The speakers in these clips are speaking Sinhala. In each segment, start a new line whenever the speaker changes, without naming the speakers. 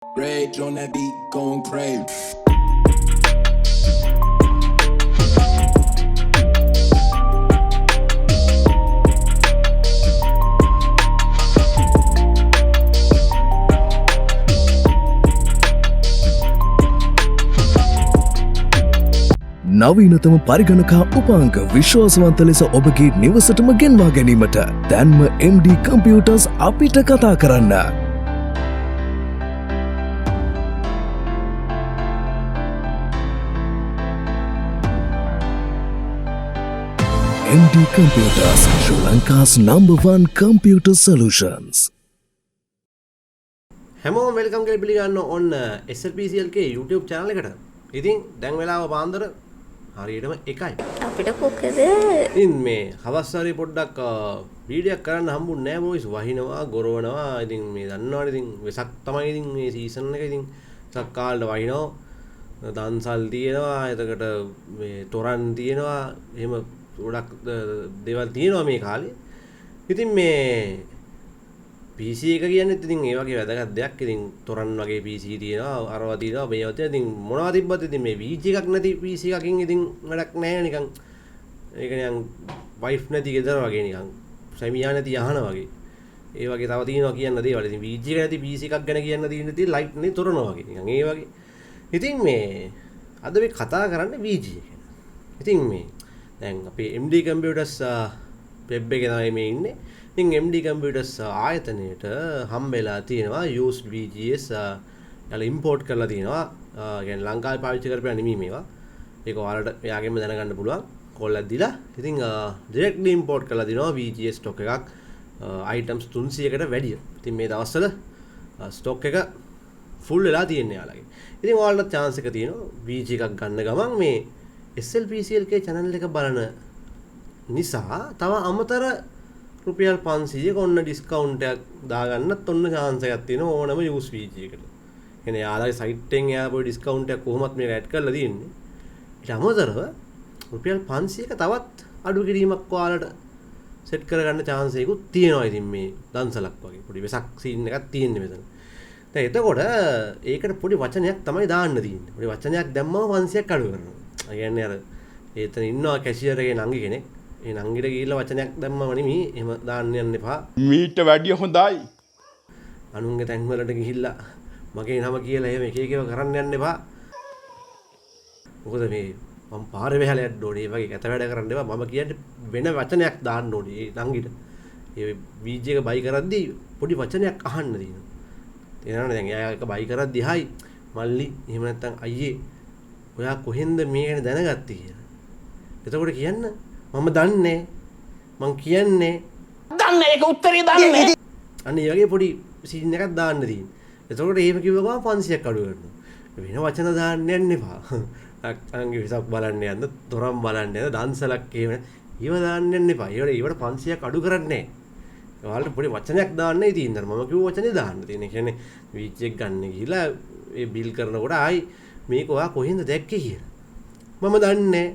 Rage on that beat, going crazy.
නවීනතම පරිගණකා උපාංක විශ්වාසවන්ත ලෙස ඔබගේ නිවසටම ගෙන්වා ගැනීමට දැන්ම MD කම්පියුටර්ස් අපිට කතා කරන්න. MD Computers, Sri Lanka's #1 computer solutions.
හැමෝම වෙල්කම් කියලා පිළිගන්න ඕන SLPCLK YouTube channel එකට. ඉතින් දැන් වෙලාව පාන්දර හරියටම 1යි.
අපිට කොකද?
ඉතින් මේ හවස් හරිය පොඩ්ඩක් වීඩියෝ එකක් කරන්න හම්බුනේ නැහැ බොයිස්. වහිනවා, ගොරවනවා. ඉතින් මේ දන්නවනේ ඉතින් වෙසක් තමයි ඉතින් මේ සීසන් එක ඉතින් වෙසක් කාලේ වහිනවා. දන්සල් තියෙනවා, එතකොට මේ තොරන් තියෙනවා. එහෙම ගොඩක් දේවල් තියෙනවා මේ කාලේ. ඉතින් මේ PC එක කියන්නේ ඉතින් ඒ වගේ වැදගත් දෙයක්. ඉතින් තොරන් වගේ PC තියෙනවා, අරවා තියෙනවා, මේවා තියෙනවා. ඉතින් මොනවා තිබ්බත් ඉතින් මේ VG එකක් නැති PC එකකින් ඉතින් වැඩක් නැහැ නිකන්. ඒක නිකන් වයිෆ් නැති ගෙදර වගේ නිකන්. සැමියා නැති යහන වගේ. ඒ වගේ තව තියෙනවා කියන්න දේවල්. ඉතින් VG එක නැති PC එකක් ගැන කියන්න තියෙන ඉතින් ලයිට් නේ තොරන වගේ. නිකන් ඒ වගේ. ඉතින් මේ අද මේ කතා කරන්නේ VG එක ගැන. ඉතින් මේ දැන් අපේ MD Computers web එකේ තමයි මේ ඉන්නේ. ඉතින් MD Computers ආයතනයේට හම්බෙලා තියෙනවා used VGS යාලා import කරලා තියෙනවා. يعني ලංකාවේ පාවිච්චි කරපියා නෙමෙයි මේවා. ඒක ඔයාලට එයාගෙන්ම දැනගන්න පුළුවන්. කෝල්ලක් දීලා. ඉතින් directly import කරලා දිනවා VGS stock එකක් items 300කට වැඩිය. ඉතින් මේ දවස්වල stock එක full වෙලා තියෙනවා යාලගේ. ඉතින් ඔයාලට chance එක තියෙනවා VG එකක් ගන්න ගමන් මේ SLPCLK channel එක බලන නිසා තව අමතර රුපියල් 500ක ඔන්න ඩිස්කවුන්ට් එකක් දාගන්නත් ඔන්න chance එකක් තියෙනවා ඕනම use VG එකට. කියන්නේ යාළුවගේ site එකෙන් එයා පොඩි ඩිස්කවුන්ට් එකක් කොහොමත් මේක ඇඩ් කරලා තියෙන්නේ. ඊට අමතරව රුපියල් 500ක තවත් අඩු කිරීමක් ඔයාලට සෙට් කරගන්න chance එකකුත් තියෙනවා. ඉතින් මේ දන්සලක් වගේ පොඩි වෙසක් සීන් එකක් තියෙන්නේ මෙතන. දැන් එතකොට ඒකට පොඩි වචනයක් තමයි දාන්න තියෙන්නේ. පොඩි වචනයක් දැම්මම 500ක් අඩු කරනවා. ඒ කියන්නේ අර එතන ඉන්නවා කැෂියර් එකේ නංගි කෙනෙක්. ඒ නංගිට ගිහිල්ලා වචනයක් දැම්මම නෙමෙයි එහෙම දාන්න යන්න එපා.
මීට වැඩිය හොඳයි.
අනුන්ගේ තැන් වලට ගිහිල්ලා මගේ නම කියලා එහෙම එක එකව කරන්න යන්න එපා. මොකද මේ මම පාරේ වැහලා යන්න ඕනේ. ඒ වගේ කැත වැඩ කරන්න එපා. මම කියන්නේ වෙන වචනයක් දාන්න ඕනේ ඒ නංගිට. ඒ VG එක බයි කරද්දී පොඩි වචනයක් අහන්න තියෙනවා. තේරෙනවද? දැන් එයා එක බයි කරද්දී හයි මල්ලි එහෙම නැත්නම් අයියේ ඔයා කොහෙන්ද මේ ගැන දැනගත්තේ කියලා. එතකොට කියන්න මම දන්නේ මං කියන්නේ
දන්න ඒක උත්තරේ දන්නේ.
අන්න ඒ වගේ පොඩි සීන් එකක් දාන්න තියෙනවා. එතකොට එහෙම කිව්ව ගමන් 500ක් අඩු කරනවා. වෙන වචන දාන්න යන්න එපා. අංගේ විසක් බලන්න යන්න, තොරම් බලන්න යන්න, දන්සලක් එහෙම ඒව දාන්න යන්න එපා. ඒවට 500ක් අඩු කරන්නේ නැහැ. ඔයාලට පොඩි වචනයක් දාන්නයි තියෙන්නේ. මම කිව්ව වචනේ දාන්න තියෙන. ඒ කියන්නේ VG එක ගන්න ගිහිලා ඒ බිල් කරනකොට ආයි මේක ඔයා කොහෙන්ද දැක්කේ කියලා. මම දන්නේ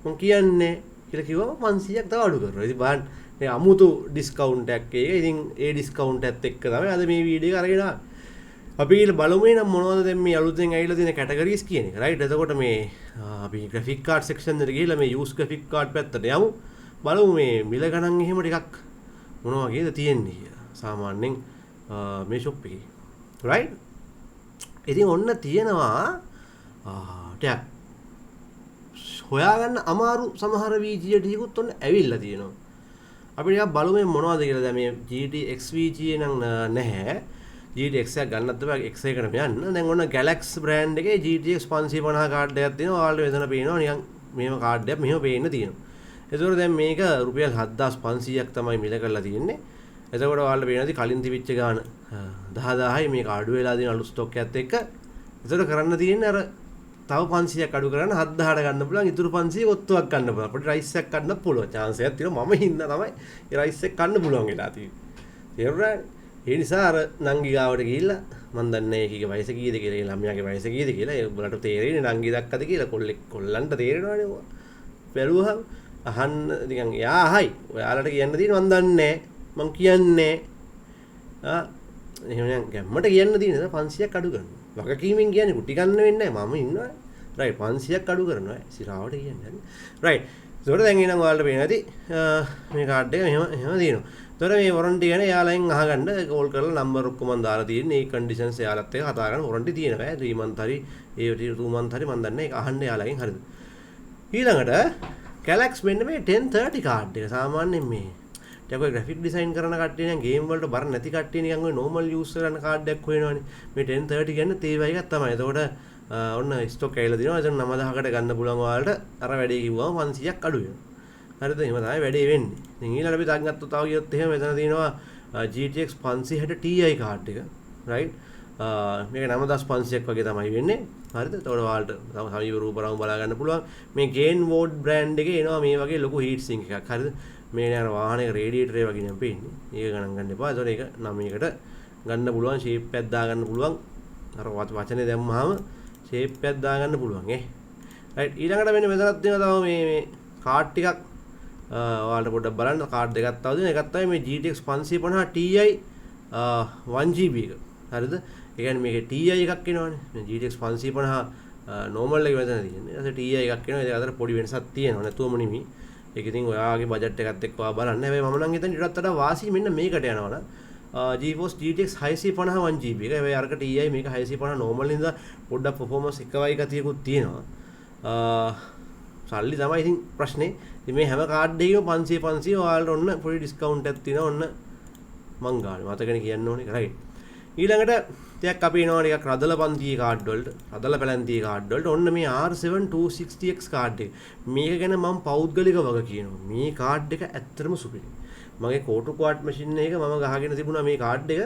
මං කියන්නේ කියලා කිව්වම 500ක් තව අඩු කරනවා. ඉතින් බලන්න මේ අමුතු ඩිස්කවුන්ට් එකක් ඒක. ඉතින් ඒ ඩිස්කවුන්ට් එකත් එක්ක තමයි අද මේ වීඩියෝ එක අරගෙන ආවේ. අපි ගිහලා බලමු නම් මොනවද දැන් මේ අලුතෙන් ඇවිල්ලා තියෙන කැටගරිස් කියන එක. රයිට්. එතකොට මේ අපි graphic card section එකට ගිහලා මේ use graphic card පැත්තට යමු. බලමු මේ මිල ගණන් එහෙම ටිකක් මොනවා වගේද තියෙන්නේ කියලා. සාමාන්‍යයෙන් මේ shop එකේ. රයිට්. ඉතින් ඔන්න තියෙනවා ටැක් හොයාගන්න අමාරු සමහර VG ටිකුත් ඔන්න ඇවිල්ලා තියෙනවා. අපි ටිකක් බලමු මේ මොනවද කියලා. දැන් මේ GDDR6X Vga නම් නැහැ. GDDR6 එක ගන්නත් බෑ X එකකට යන්න. දැන් ඔන්න Galaxy brand එකේ GTX 550 කාඩ් එකක් තියෙනවා. ඔයාලට මෙතන පේනවා නිකන් මේව කාඩ් එකක් මෙහෙම පේන්න තියෙනවා. ඒතකොට දැන් මේක රුපියල් 7500ක් තමයි මිල කරලා තියෙන්නේ. එතකොට ඔයාලට පේනවාද කලින් තිබිච්ච ගාන 10000යි මේක අඩු වෙලා තියෙන අලුත් ස්ටොක් එකත් එක්ක. එතකොට කරන්න තියෙන්නේ අර තව 500ක් අඩු කරන්න 7000ට ගන්න පුළුවන්. ඉතුරු 500 ඔත්තුවක් ගන්න පුළුවන්. අපිට රයිස් එකක් ගන්න පුළුවන්. chance එකක් තියෙනවා. මම හින්දා තමයි ඒ රයිස් එක ගන්න පුළුවන් වෙලා තියෙන්නේ. තේරුණාද? ඒ නිසා අර නංගි ගාවට ගිහිල්ලා මම දන්නේ ඒකේ වයස කීයද කියලා. ඒ ළමයාගේ වයස කීයද කියලා. ඒ උඹලට තේරෙන්නේ නංගි දැක්කද කියලා. කොල්ලන්ට තේරෙනවනේ ඔය. බැලුවහම අහන්න නිකන් යා අහයි. ඔයාලට කියන්න තියෙන මම දන්නේ මං කියන්නේ එහෙම ගැම්මට කියන්න තියෙන 500ක් අඩු කරනවා. වගකීමෙන් කියන්නේ කුටි ගන්න වෙන්නේ නැහැ. මම ඉන්නවා. රයිට් 500ක් අඩු කරනවා. සිරාවට කියන්නේ. හරි. රයිට්. ඒකට දැන් එනං ඔයාලට පේනවා ඇති මේ කාඩ් එක මෙහෙම තියෙනවා. ඒතර මේ වොරන්ටි ගැන එයාලෙන් අහගන්න කෝල් කරලා නම්බර ඔක්කොම මම දාලා තියෙන්නේ. මේ කන්ඩිෂන්ස් එයාලත් එක්ක කතා කරන වොරන්ටි තියෙනවා. 3 month හරි ඒ 2 month හරි මම දන්නේ ඒක අහන්න එයාලගෙන් හරිද. ඊළඟට Galaxy මෙන්න මේ 1030 කාඩ් එක සාමාන්‍යයෙන් මේ ටිකක් ග්‍රැෆික් ඩිසයින් කරන කට්ටිය නම් ගේම් වලට බර නැති කට්ටිය නිකන් ඔය normal use කරන කාඩ් එකක් හොයනවනේ. මේ 1030 කියන්නේ තේ වගේ එකක් තමයි. එතකොට ඔන්න ස්ටොක් ඇවිල්ලා දිනවා. එතන 9000කට ගන්න පුළුවන් ඔයාලට අර වැඩේ කිව්වම 500ක් අඩු වෙනවා. හරිද? එහෙම තමයි වැඩේ වෙන්නේ. ඉතින් ඊළඟට අපි තාක් ගත්තොත් තව කියොත් එහෙම මෙතන තියෙනවා GTX 560 Ti කාඩ් එක. right? මේක 9500ක් වගේ තමයි වෙන්නේ. හරිද? එතකොට ඔයාලට සමීප රූපරාම බලා ගන්න පුළුවන්. මේ Gain Mode brand එකේ එනවා මේ වගේ ලොකු heat sink එකක්. හරිද? මේ නේ අර වාහනයක රේඩියේටර් එක වගේ නම් පේන්නේ. ඒක ගණන් ගන්න එපා. ඒතකොට ඒක 9කට ගන්න පුළුවන් shape එකක් දා ගන්න පුළුවන්. අර වචනේ දැම්මහම shape එකක් දා ගන්න පුළුවන් ඈ. right ඊළඟට මෙන්න මෙතනත් තියෙනවා තව මේ කාඩ් ටිකක් ඔයාලට පොඩ්ඩක් බලන්න කාඩ් දෙකක් තව දෙනවා. එකක් තමයි මේ GTX 550 Ti 1GB එක. හරිද? ඒ කියන්නේ මේකේ Ti එකක් එනවනේ. මේ GTX 550 normal එක මෙතන තියෙන්නේ. ඊට පස්සේ Ti එකක් එනවා. ඒක අතර පොඩි වෙනසක් තියෙනවා. නැතුවම නෙමෙයි. ඒක ඉතින් ඔයාගේ බජට් එකත් එක්ක ඔයා බලන්න. හැබැයි මම නම් හිතන්නේ ඊටත් වඩා වාසි මෙන්න මේකට යනවනම් GeForce GTX 650 1GB එක. හැබැයි අරක Ti මේක 650 normal ඉඳලා පොඩ්ඩක් performance එක වගේ ගතියකුත් තියෙනවා. සල්ලි තමයි ඉතින් ප්‍රශ්නේ. ඉතින් මේ හැම කාඩ් එකකම 500 ඔයාලට ඔන්න පොඩි ඩිස්කවුන්ට් එකක් තියෙනවා. ඔන්න මං ගානේ මතකනේ කියන්න ඕනේ. right ඊළඟට ටිකක් අපි එනවා ටිකක් රදල පන්තියේ කාඩ් වලට රදල පැලැන්තියේ කාඩ් වලට ඔන්න මේ R7 260X කාඩ් එක. මේක ගැන මම පෞද්ගලික වග කියනවා. මේ කාඩ් එක ඇත්තටම සුපිරි. මගේ කෝටු ක්වාඩ් මැෂින් එක මම ගහගෙන තිබුණා මේ කාඩ් එක.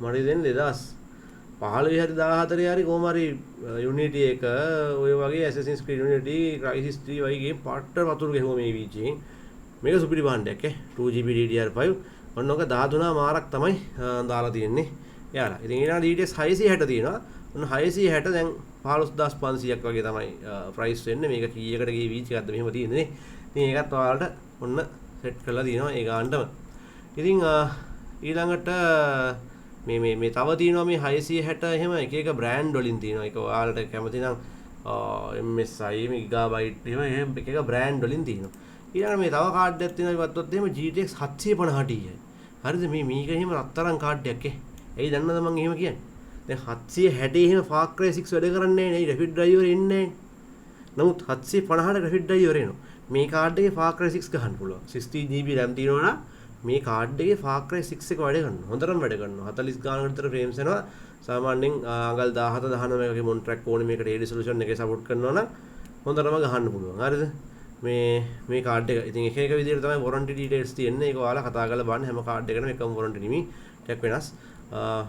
මට දෙන්නේ 2015 හරි 14 හරි කොහම හරි Unity එක ඔය වගේ Assassin's Creed Unity Crysis 3 වගේ ගේම් පාට්ට වතුරු ගෙහුවා මේ වීචෙන්. මේක සුපිරි භාණ්ඩයක් ඈ 2GB DDR5 ඔන්න ඔක 13 මාරක් තමයි දාලා තියෙන්නේ. යාලා. ඉතින් ඊළඟ GTX 660 තියෙනවා. ඔන්න 660 දැන් 15500ක් වගේ තමයි ප්‍රයිස් වෙන්නේ. මේක කීයකට ගියේ වීච් එකක්ද මෙහෙම තියෙන්නේ නේ. ඉතින් ඒකත් ඔයාලට ඔන්න සෙට් කරලා තියෙනවා ඒ ගානටම. ඉතින් ඊළඟට මේ තව තියෙනවා මේ 660 එහෙම එක එක බ්‍රෑන්ඩ් වලින් තියෙනවා. ඒක ඔයාලට කැමති නම් MSI Gigabyte එහෙම එක එක බ්‍රෑන්ඩ් වලින් තියෙනවා. ඊළඟට මේ තව කාඩ් එකක් තියෙනවා ගත්තොත් එහෙම GTX 750 Ti. හරිද? මේක එහෙම රත්තරන් කාඩ් එකක් ඈ. ඇයි දන්නවද මම එහෙම කියන්නේ? දැන් 760 එහෙම Far Cry 6 වැඩ කරන්නේ නැහැ නේ. graphic driver එන්නේ නැහැ. නමුත් 750ට graphic driver එනවා. මේ කාඩ් එකේ Far Cry 6 ගහන්න පුළුවන්. 16GB RAM තියෙනවා නම් මේ කාඩ් එකේ Far Cry 6 එක වැඩ කරනවා. හොඳටම වැඩ කරනවා. 40 ගානකට විතර frames එනවා. සාමාන්‍යයෙන් අඟල් 17 19 වගේ මොන් ට්‍රැක් ඕනේ මේකට ඒ resolution එකේ support කරනවා නම් හොඳටම ගහන්න පුළුවන්. හරිද? මේ කාඩ් එක. ඉතින් එක එක විදිහට තමයි warranty details තියෙන්නේ. ඒක ඔයාලා කතා කරලා බලන්න හැම කාඩ් එකකටම එකම warranty නෙමෙයි. ටෙක් වෙනස්.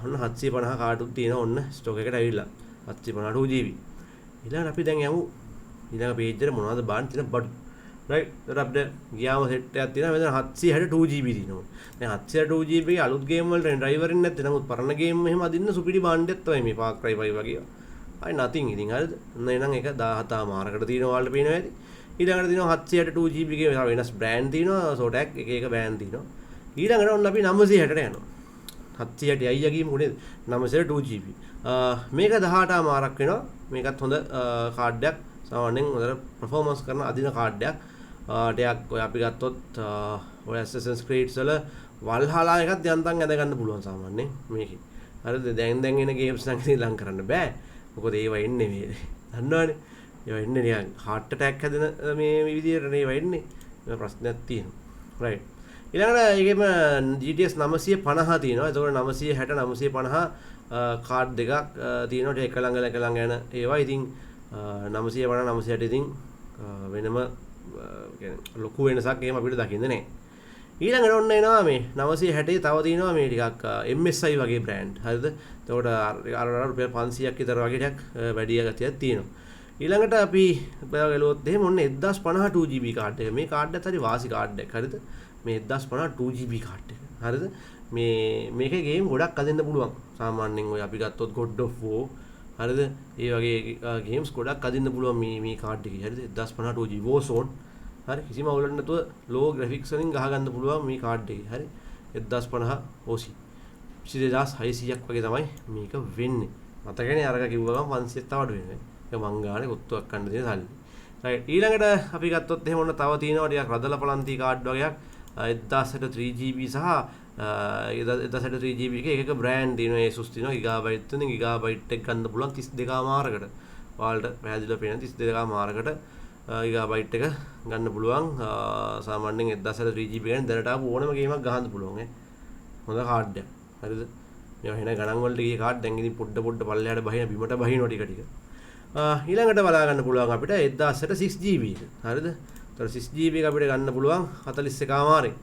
ඔන්න 750 කාඩුත් තියෙනවා ඔන්න ස්ටොක් එකට ඇවිල්ලා 750 2GB. ඊළඟ අපි දැන් යමු ඊළඟ පේජ් එකට මොනවද බලන්න තියෙන බඩු. right ඒත් අපිට ගියාම සෙට් එකක් තියෙනවා. මෙතන 760 2GB තියෙනවා. දැන් 760 2GB එකේ අලුත් ගේම් වලට ඩ්‍රයිවර් ඉන්නේ නැත්නම් නමුත් පරණ ගේම් එහෙම අදින්න සුපිරි බාණ්ඩයක් තමයි මේ Far Cry 5 වගේ. අය nothing ඉතින් හරිද? එහෙනම් ඒක 17 මාරකට තියෙනවා ඔයාලට පේනවා ඇති. ඊළඟට තියෙනවා 760 2GB එකේ වෙනස් බ්‍රෑන්ඩ් තියෙනවා. Zotac එක එක බ්‍රෑන්ඩ් තියෙනවා. ඊළඟට ඔන්න අපි 960ට යනවා. 760 අයියා ගියමු නේද 960 2GB මේක 18 මාරක් වෙනවා. මේකත් හොඳ කාඩ් එකක්. සාමාන්‍යයෙන් හොඳට performance කරන අදින කාඩ් එකක්. ටයක් ඔය අපි ගත්තොත් ඔය Assassin's Creed වල Valhalla එකත් යන්තම් ඇද ගන්න පුළුවන් සාමාන්‍යයෙන් මේකේ. හරිද? දැන් එන games නම් ඉතින් ලං කරන්න බෑ. මොකද ඒවා එන්නේ මේ දන්නවනේ. ඒවා එන්නේ නිකන් heart attack හැදෙන මේ විදියට නේ ඒවා එන්නේ. මේ ප්‍රශ්නයක් තියෙනවා. right ඊළඟට ඒකෙම GTX 950 තියෙනවා. ඒතකොට 960 950 කාඩ් දෙකක් තියෙනවා. ඒක එක ළඟ යන ඒවා. ඉතින් 950 960 ඉතින් වෙනම කියන්නේ ලොකු වෙනසක් එහෙම අපිට දකින්න නැහැ. ඊළඟට ඔන්න එනවා මේ 960 තව තියෙනවා මේ ටිකක් MSI වගේ බ්‍රෑන්ඩ්. හරිද? එතකොට අර රුපියල් 500ක් විතර වගේ ටිකක් වැඩි ගතියක් තියෙනවා. ඊළඟට අපි බලුවොත් එහෙම ඔන්න 1050 2GB කාඩ් එක. මේ කාඩ් එකත් හරි වාසි කාඩ් එකක්. හරිද? මේ 1050 2GB කාඩ් එක. හරිද? මේකේ ගේම් ගොඩක් අදින්න පුළුවන්. සාමාන්‍යයෙන් ඔය අපි ගත්තොත් God of War හරිද? ඒ වගේ ගේම්ස් ගොඩක් අදින්න පුළුවන් මේ කාඩ් එකේ. හරිද? 1050 2GB Warzone. හරි කිසිම අවුලක් නැතුව low graphics වලින් ගහ ගන්න පුළුවන් මේ කාඩ් එකේ. හරි? 1050 OC. 2600ක් වගේ තමයි මේක වෙන්නේ. මතකනේ අරක කිව්වම 500ක් තව අඩු වෙනවා. ඒක මං ගානේ කොත්තුවක් ගන්න දෙන සල්ලි. රයිට් ඊළඟට අපි ගත්තොත් එහෙම ඔන්න තව තියෙනවා ටිකක් රදල පලන්ති කාඩ් වගේක් 1080 3GB සහ 1080 3GB එක බ්‍රෑන්ඩ් තියෙනවා Asus තියෙනවා gigabyte තුනේ gigabyte එක ගන්න පුළුවන් 32මාරකට. ඔයාලට පැහැදිලිව පේන 32මාරකට gigabyte එක ගන්න පුළුවන්. සාමාන්‍යයෙන් 1080 3GB ගැන දැනට ආපු ඕනම ගේමක් ගහන්න පුළුවන් හොඳ කාඩ් එකක්. හරිද? මේවා වෙන ගණන් වලට ගිය කාඩ් දැන් ඉතින් පොඩ පල්ලෙහාට බහින බිමට බහිනවා ටික ටික. ඊළඟට බලා ගන්න පුළුවන් අපිට 1080 6GB එක. හරිද? ඒතර 6GB එක අපිට ගන්න පුළුවන් 41මාරෙන්.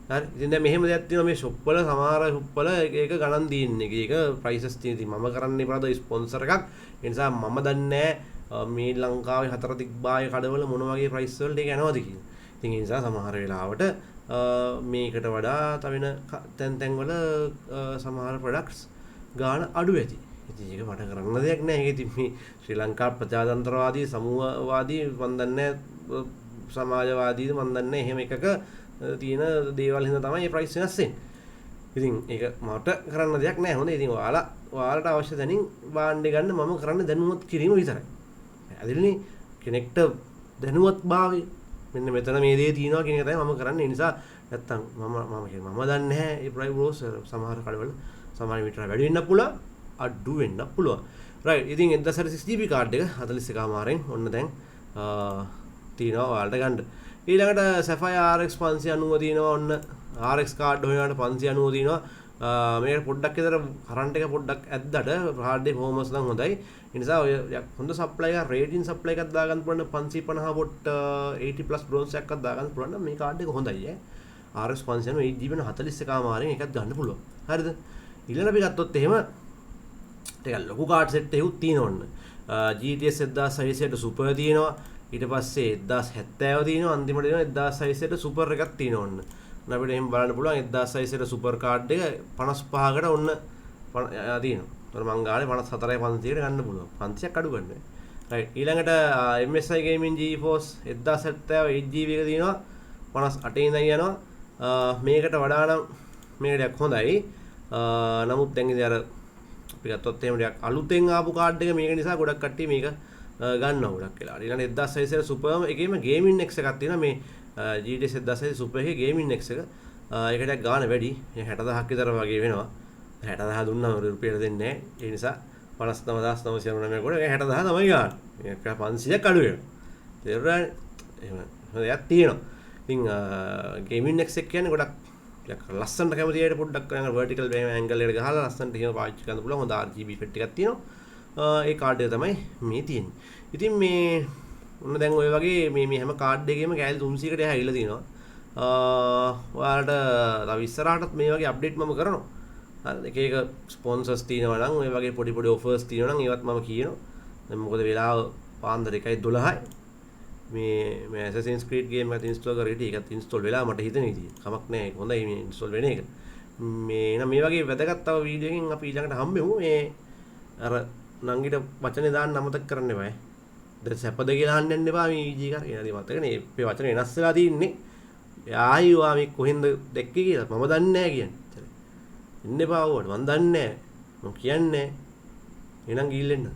හරි. ඉතින් දැන් මෙහෙම දෙයක් තියෙනවා මේ shop වල සමහර shop වල ඒක ගණන් දින්නේ. ඒක prices තියෙන. ඉතින් මම කරන්නේ ප්‍රාද ස්පොන්සර් එකක්. ඒ නිසා මම දන්නේ මේ ලංකාවේ හතර දිග්බාය කඩවල මොන වගේ price වලට ඒක යනවද කියලා. ඉතින් ඒ නිසා සමහර වෙලාවට මේකට වඩා තව වෙන තැන් වල සමහර products ගාන අඩු ඇති. ඉතින් ඒක මට කරන්න දෙයක් නෑ. ඒක ඉතින් මේ ශ්‍රී ලංකා ප්‍රජාතන්ත්‍රවාදී සමූහවාදී මන් දන්නේ සමාජවාදීද මන් දන්නේ එහෙම එකක තියෙන දේවල් හින්දා තමයි මේ price වෙනස් වෙන්නේ. ඉතින් ඒක මට කරන්න දෙයක් නෑ. හොඳයි. ඉතින් ඔයාලට අවශ්‍ය දැනින් භාණ්ඩ ගන්න මම කරන්නේ දැනුවත් කිරීම විතරයි. ඇදෙන්නේ කෙනෙක්ට දැනුවත් භාවය මෙන්න මෙතන මේ දේ තියෙනවා කියන එක තමයි මම කරන්නේ. ඒ නිසා නැත්තම් මම දන්නේ නැහැ මේ ප්‍රයිස් බ්‍රෝස් සමහර කඩවල සමහර මීටර වැඩි වෙන්නත් පුළුවන් අඩු වෙන්නත් පුළුවන්. රයිට්. ඉතින් 1060GB කාඩ් එක 41මාරෙන් ඔන්න දැන් තියෙනවා ඔයාලට ගන්න. ඊළඟට Sapphire RX 590 තියෙනවා. ඔන්න RX කාඩ් හොයනකොට 590 තියෙනවා. මේක පොඩ්ඩක් විතර කරන්ට් එක පොඩ්ඩක් ඇද්දට හાર્ඩ් එක performance නම් හොඳයි. ඒ නිසා ඔය හොඳ සප්ලයි එක රේටින් සප්ලයි එකක් දාගන්න පුළුවන් 550 watt 80 plus bronze එකක් දාගන්න පුළුවන් නම් මේ කාඩ් එක හොඳයි RX 590 8GB 41මාරෙන් එකක් ගන්න පුළුවන්. හරිද? ඊළඟ අපි ගත්තොත් එහෙම ටිකක් ලොකු කාඩ් සෙට් එකකුත් තියෙනවා ඔන්න. GTS 1600 super තියෙනවා. ඊට පස්සේ 1070 තියෙනවා. අන්තිමට තියෙනවා 1600 super එකක් තියෙනවා ඔන්න. අපිට එහෙම බලන්න පුළුවන් 1600 super card එක 55කට ඔන්න තියෙනවා. ඒතර මං ගානේ 54යි 500කට ගන්න පුළුවන්. 500ක් අඩු ගන්න. රයිට්. ඊළඟට MSI Gaming GeForce 1070 8GB එක තියෙනවා. 58 ඉඳන් යනවා. මේකට වඩා නම් මේක ටිකක් හොඳයි. නමුත් දැන් ඉතින් අර අපි ගත්තොත් එහෙම ටිකක් අලුතෙන් ආපු කාඩ් එක මේක නිසා ගොඩක් කට්ටිය මේක ගන්නවා ගොඩක් වෙලා. ඊළඟ 1600 super එකේම Gaming X එකක් තියෙනවා මේ GDDR6X Vga super එකේ Gaming X එක. ඒකට ගාන වැඩි. 60000ක් විතර වගේ වෙනවා. 60000 දුන්නා රුපියල් දෙන්නේ නැහැ. ඒ නිසා 59999 කොට 60000 තමයි ගන්න. මේක 500ක් අඩු වෙනවා. තේරුණානේ? එහෙම හොඳයක් තියෙනවා. ඉතින් Gaming X එක කියන්නේ ගොඩක් ලස්සනට කැමති අයට පොඩ්ඩක් vertical angle එකට ගහලා ලස්සනට එහෙම පාවිච්චි කරන්න පුළුවන්. හොඳ RGB effect එකක් තියෙනවා. ඒ කාඩ් එක තමයි මේ තියෙන්නේ. ඉතින් මේ ඔන්න දැන් ඔය වගේ මේ හැම කාඩ් එකේම කෑලි 300කට එහා ඇවිල්ලා තිනවා. ඔයාලට තව ඉස්සරහටත් මේ වගේ අප්ඩේට් මම කරනවා. හරිද? එක එක ස්පොන්සර්ස් තියෙනවා නම් ඔය වගේ පොඩි ඔෆර්ස් තියෙනවා නම් ඒවත් මම කියනවා. දැන් මොකද වෙලාව පාන්දර 1:12යි. මේ Assassin's Creed game එකත් ඉන්ස්ටෝල් කරලා හිටියේ. ඒකත් ඉන්ස්ටෝල් වෙලා මට හිතෙන විදිහ. කමක් නැහැ. හොඳයි මේ ඉන්ස්ටෝල් වෙන එක. එහෙනම් මේ වගේ වැදගත් තව වීඩියෝ එකකින් අපි ඊළඟට හම්බෙමු. මේ අර නංගිට වචනේ දාන්න අමතක කරන්න එපා. දැන් සැපද කියලා අහන්න යන්න එපා මේ ඊජී කර. එනදී මතකනේ මේ වචනේ වෙනස් වෙලා තියෙන්නේ. ආයිවා මේ කොහෙන්ද දැක්කේ කියලා මම දන්නේ නැහැ කියන්නේ. එන්න එපා ඕවට මම දන්නේ නැහැ. මම කියන්නේ. එහෙනම් ගිහින් එන්න.